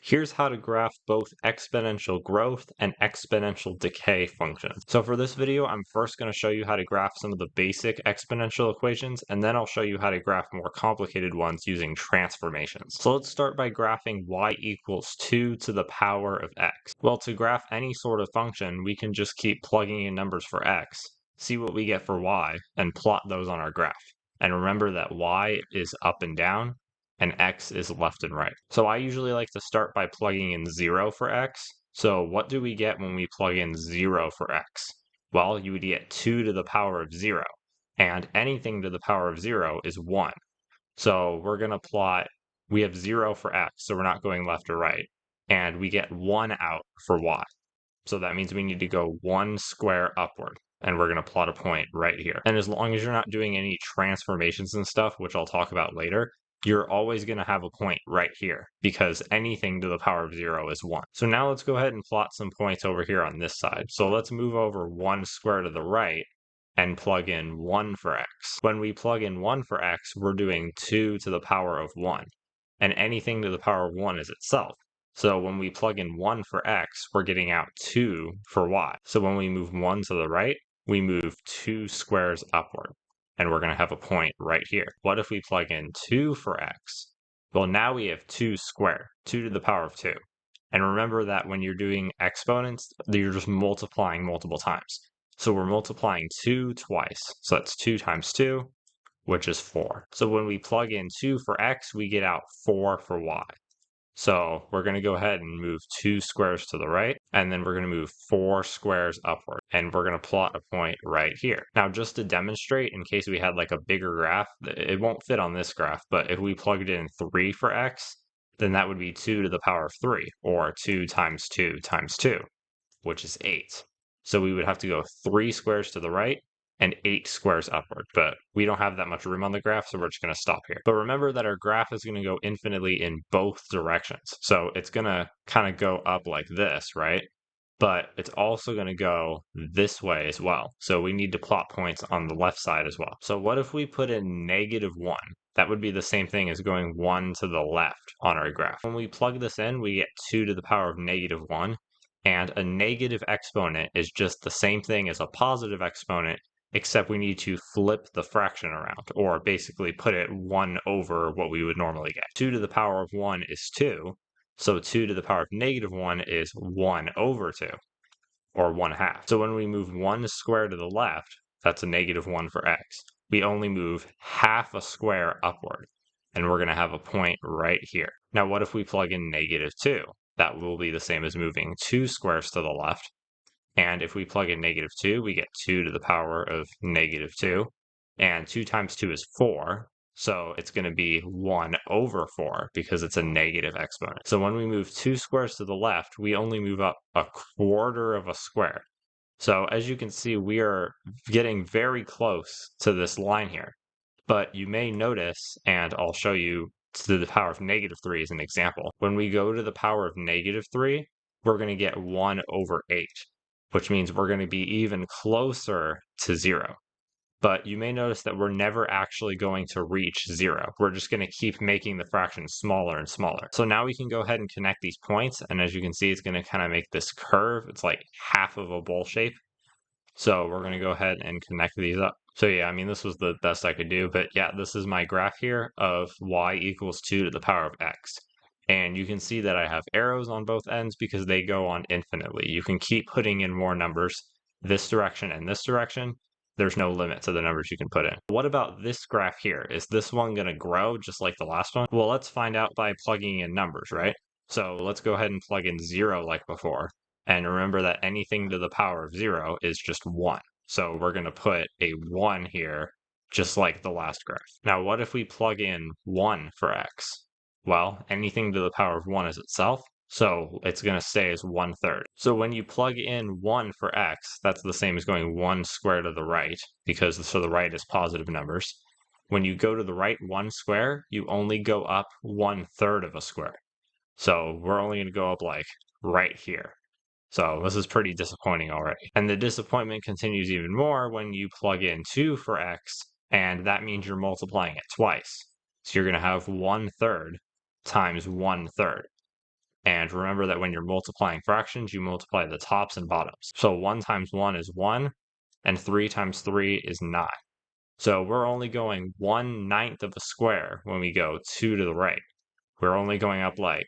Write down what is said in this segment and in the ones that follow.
Here's how to graph both exponential growth and exponential decay functions. So for this video, I'm first going to show you how to graph some of the basic exponential equations, and then I'll show you how to graph more complicated ones using transformations. So let's start by graphing y equals 2 to the power of x. Well, to graph any sort of function, we can just keep plugging in numbers for x, see what we get for y, and plot those on our graph. And remember that y is up and down, and x is left and right. So I usually like to start by plugging in 0 for x. So what do we get when we plug in 0 for x? Well, you would get 2 to the power of 0, and anything to the power of 0 is 1. So we're going to plot, we have 0 for x, so we're not going left or right, and we get 1 out for y. So that means we need to go 1 square upward, and we're going to plot a point right here. And as long as you're not doing any transformations and stuff, which I'll talk about later, you're always going to have a point right here because anything to the power of 0 is 1. So now let's go ahead and plot some points over here on this side. So let's move over 1 square to the right and plug in 1 for x. When we plug in 1 for x, we're doing 2 to the power of 1. And anything to the power of 1 is itself. So when we plug in 1 for x, we're getting out 2 for y. So when we move 1 to the right, we move 2 squares upward, and we're going to have a point right here. What if we plug in 2 for x? Well, now we have 2 squared, 2 to the power of 2. And remember that when you're doing exponents, you're just multiplying multiple times. So we're multiplying 2 twice. So that's 2 times 2, which is 4. So when we plug in 2 for x, we get out 4 for y. So we're going to go ahead and move 2 squares to the right, and then we're going to move 4 squares upward, and we're going to plot a point right here. Now, just to demonstrate, in case we had like a bigger graph, it won't fit on this graph, but if we plugged in 3 for x, then that would be 2 to the power of 3, or 2 times 2 times 2, which is 8. So we would have to go 3 squares to the right, and 8 squares upward, but we don't have that much room on the graph, so we're just going to stop here. But remember that our graph is going to go infinitely in both directions. So it's going to kind of go up like this, right? But it's also going to go this way as well. So we need to plot points on the left side as well. So what if we put in -1? That would be the same thing as going 1 to the left on our graph. When we plug this in, we get 2 to the power of -1. And a negative exponent is just the same thing as a positive exponent, except we need to flip the fraction around, or basically put it 1 over what we would normally get. 2 to the power of 1 is 2, so 2 to the power of -1 is 1 over 2, or 1/2. So when we move 1 square to the left, that's a -1 for x. We only move half a square upward, and we're going to have a point right here. Now, what if we plug in -2? That will be the same as moving 2 squares to the left. And if we plug in -2, we get 2 to the power of -2. And 2 times 2 is 4. So it's going to be 1 over 4 because it's a negative exponent. So when we move 2 squares to the left, we only move up a quarter of a square. So as you can see, we are getting very close to this line here. But you may notice, and I'll show you to the power of -3 as an example. When we go to the power of -3, we're going to get 1 over 8. Which means we're going to be even closer to 0. But you may notice that we're never actually going to reach 0. We're just going to keep making the fraction smaller and smaller. So now we can go ahead and connect these points, and as you can see, it's going to kind of make this curve. It's like half of a bowl shape. So we're going to go ahead and connect these up. So yeah, I mean, this was the best I could do, but yeah, this is my graph here of y equals 2 to the power of x. And you can see that I have arrows on both ends because they go on infinitely. You can keep putting in more numbers this direction and this direction. There's no limit to the numbers you can put in. What about this graph here? Is this one going to grow just like the last one? Well, let's find out by plugging in numbers, right? So let's go ahead and plug in 0 like before. And remember that anything to the power of 0 is just 1. So we're going to put a 1 here, just like the last graph. Now, what if we plug in 1 for x? Well, anything to the power of 1 is itself, so it's going to stay as 1/3. So when you plug in 1 for x, that's the same as going 1 square to the right, because so the right is positive numbers. When you go to the right 1 square, you only go up 1/3 of a square. So we're only going to go up like right here. So this is pretty disappointing already. And the disappointment continues even more when you plug in 2 for x, and that means you're multiplying it twice. So you're going to have 1/3 times 1/3. And remember that when you're multiplying fractions, you multiply the tops and bottoms. So 1 times 1 is 1, and 3 times 3 is 9. So we're only going 1/9 of a square when we go 2 to the right. We're only going up like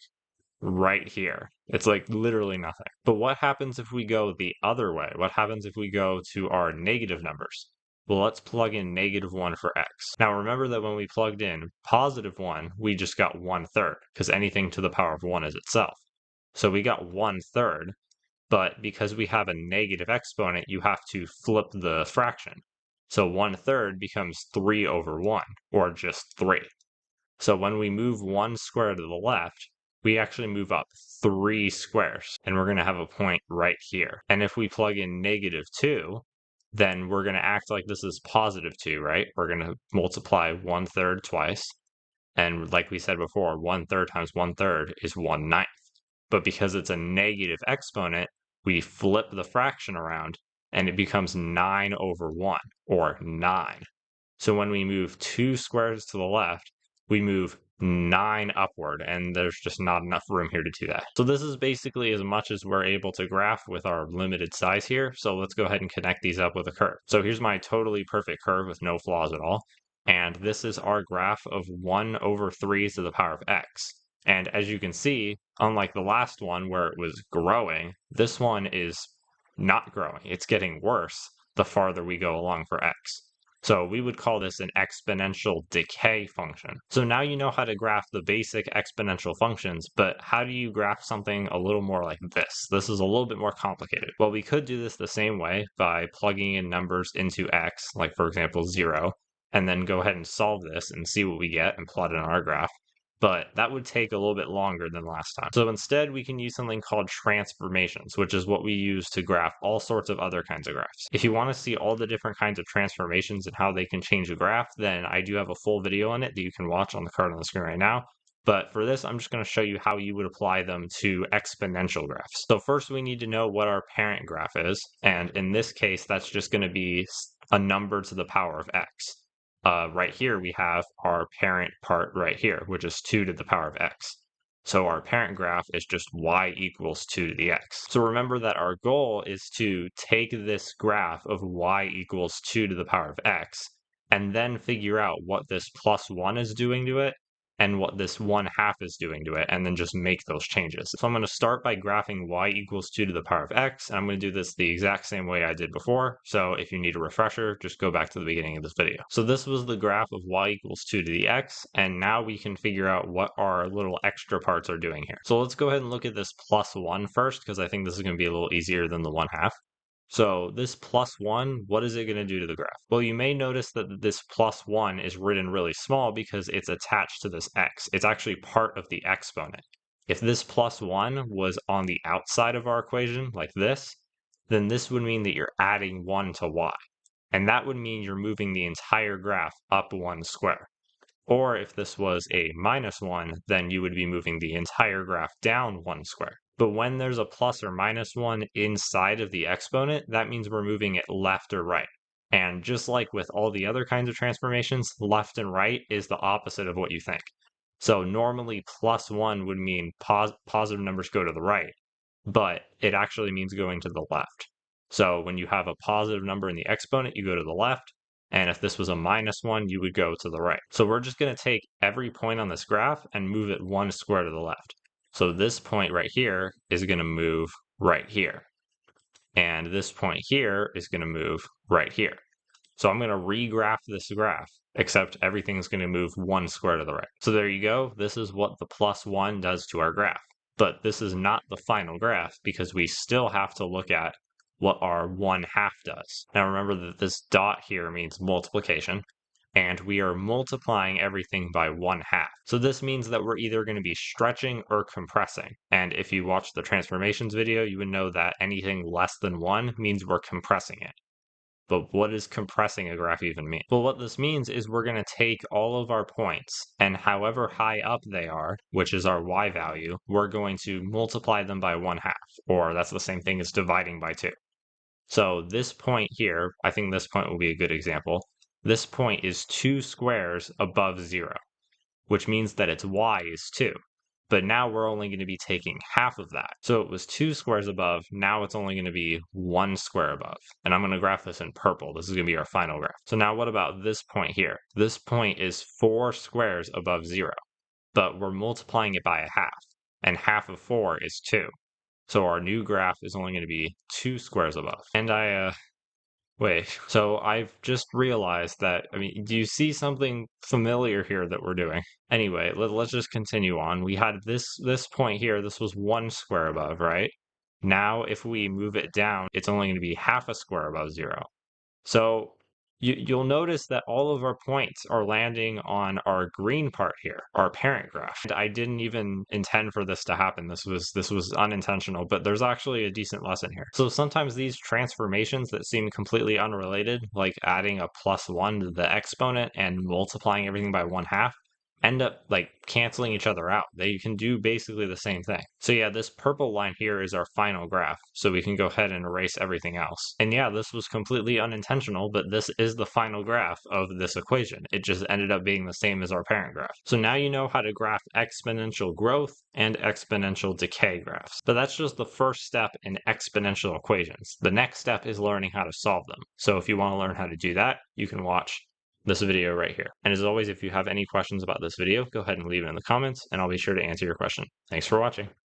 right here. It's like literally nothing. But what happens if we go the other way? What happens if we go to our negative numbers? Well, let's plug in -1 for x. Now remember that when we plugged in +1, we just got 1/3, because anything to the power of 1 is itself. So we got 1/3, but because we have a negative exponent, you have to flip the fraction. So 1/3 becomes 3/1, or just 3. So when we move 1 square to the left, we actually move up 3 squares, and we're going to have a point right here. And if we plug in -2, then we're going to act like this is +2, right? We're going to multiply 1/3 twice. And like we said before, 1/3 times 1/3 is 1/9. But because it's a negative exponent, we flip the fraction around, and it becomes 9/1, or 9. So when we move 2 squares to the left, we move 9 upward, and there's just not enough room here to do that. So this is basically as much as we're able to graph with our limited size here. So let's go ahead and connect these up with a curve. So here's my totally perfect curve with no flaws at all. And this is our graph of 1/3 to the power of x. And as you can see, unlike the last one where it was growing, this one is not growing. It's getting worse the farther we go along for x. So we would call this an exponential decay function. So now you know how to graph the basic exponential functions, but how do you graph something a little more like this? This is a little bit more complicated. Well, we could do this the same way by plugging in numbers into x, like for example 0, and then go ahead and solve this and see what we get and plot it on our graph. But that would take a little bit longer than last time. So instead, we can use something called transformations, which is what we use to graph all sorts of other kinds of graphs. If you want to see all the different kinds of transformations and how they can change a graph, then I do have a full video on it that you can watch on the card on the screen right now. But for this, I'm just going to show you how you would apply them to exponential graphs. So first, we need to know what our parent graph is. And in this case, that's just going to be a number to the power of x. Right here, we have our parent part right here, which is 2 to the power of x. So our parent graph is just y equals 2 to the x. So remember that our goal is to take this graph of y equals 2 to the power of x, and then figure out what this +1 is doing to it, and what this 1/2 is doing to it, and then just make those changes. So I'm going to start by graphing y equals 2 to the power of x, and I'm going to do this the exact same way I did before. So if you need a refresher, just go back to the beginning of this video. So this was the graph of y equals 2 to the x, and now we can figure out what our little extra parts are doing here. So let's go ahead and look at this +1 first, because I think this is going to be a little easier than the 1/2. So this +1, what is it going to do to the graph? Well, you may notice that this +1 is written really small because it's attached to this x. It's actually part of the exponent. If this +1 was on the outside of our equation, like this, then this would mean that you're adding 1 to y. And that would mean you're moving the entire graph up 1 square. Or if this was a -1, then you would be moving the entire graph down 1 square. But when there's a plus or -1 inside of the exponent, that means we're moving it left or right. And just like with all the other kinds of transformations, left and right is the opposite of what you think. So normally +1 would mean positive numbers go to the right, but it actually means going to the left. So when you have a positive number in the exponent, you go to the left. And if this was a -1, you would go to the right. So we're just going to take every point on this graph and move it 1 square to the left. So this point right here is going to move right here. And this point here is going to move right here. So I'm going to regraph this graph, except everything's going to move 1 square to the right. So there you go. This is what the +1 does to our graph. But this is not the final graph, because we still have to look at what our 1/2 does. Now remember that this dot here means multiplication, and we are multiplying everything by 1/2. So this means that we're either going to be stretching or compressing. And if you watch the transformations video, you would know that anything less than 1 means we're compressing it. But what does compressing a graph even mean? Well, what this means is we're going to take all of our points, and however high up they are, which is our y value, we're going to multiply them by 1/2, or that's the same thing as dividing by 2. So this point here, I think this point will be a good example. This point is 2 squares above 0, which means that its y is 2. but now we're only going to be taking half of that. So it was 2 squares above, now it's only going to be 1 square above. And I'm going to graph this in purple. This is going to be our final graph. So now what about this point here? This point is 4 squares above 0, but we're multiplying it by a half, and half of 4 is 2. So our new graph is only going to be 2 squares above. And wait, so I've just realized that, I mean, do you see something familiar here that we're doing? Anyway, let's just continue on. We had this point here, this was 1 square above, right? Now, if we move it down, it's only going to be half a square above 0. So you'll notice that all of our points are landing on our green part here, our parent graph. And I didn't even intend for this to happen. This was unintentional, but there's actually a decent lesson here. So sometimes these transformations that seem completely unrelated, like adding a +1 to the exponent and multiplying everything by 1/2, end up like canceling each other out. They can do basically the same thing. So yeah, this purple line here is our final graph. So we can go ahead and erase everything else. And yeah, this was completely unintentional, but this is the final graph of this equation. It just ended up being the same as our parent graph. So now you know how to graph exponential growth and exponential decay graphs. But that's just the first step in exponential equations. The next step is learning how to solve them. So if you want to learn how to do that, you can watch this video right here. And as always, if you have any questions about this video, go ahead and leave it in the comments and I'll be sure to answer your question. Thanks for watching.